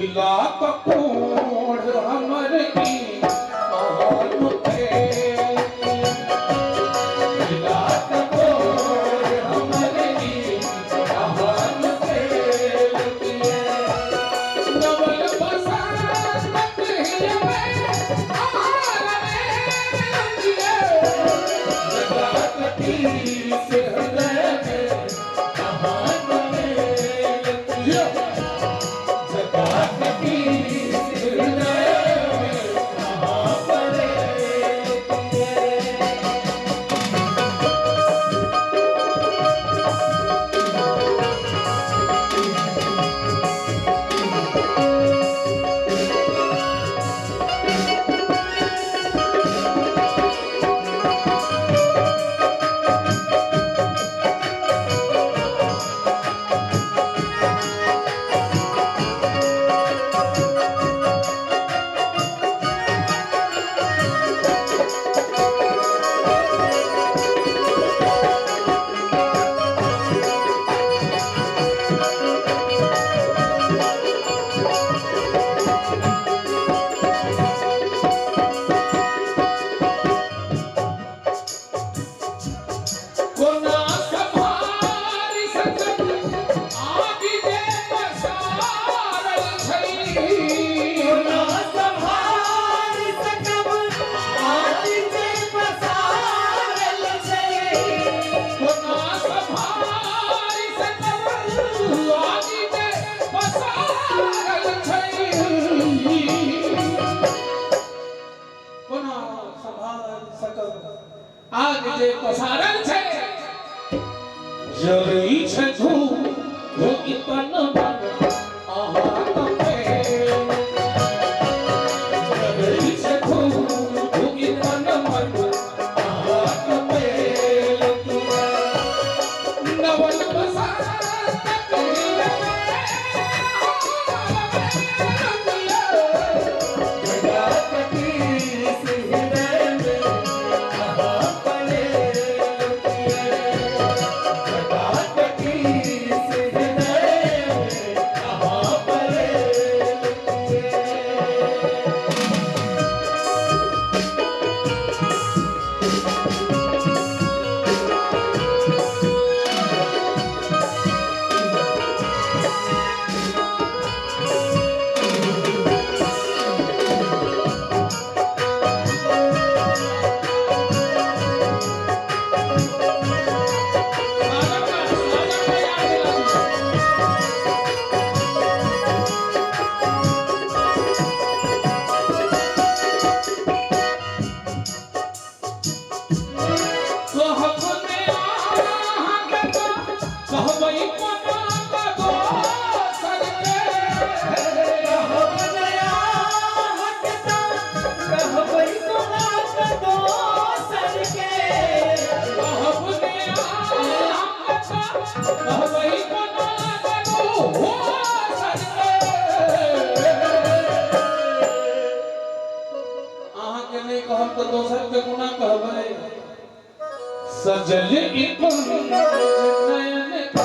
मिला कपूर हमर की महान खेल मिला कपूर हमर की महान खेल नवल बसंत हिय में आरे जगा कटी से हृदय में महान खेल आज जे पसारल छे जरी छे धू वो इतन मन आहा तमे जरी छे धू वो इतन मन आहा तमे नवल बसंत हिय में जगा कटी से हृदय में तो दोसर के गुना कहबै सजल इकुन नयन के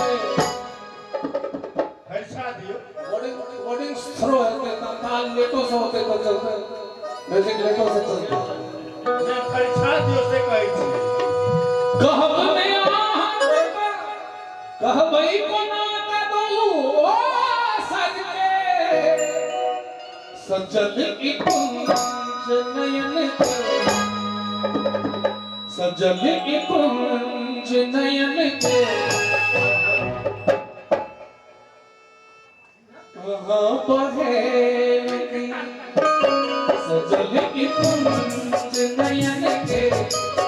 हर्षा दियो वर्डिंग थ्रो है ताल लेटो से होते तो चलते म्यूजिक लेटो से चलते मैं हर्षा दियो से कहै छी कहब ने कहबै कोना कदू ओ सज के सजल इकुन नयन के सजल कुंज नयन के बहे सजल कुंज नयन के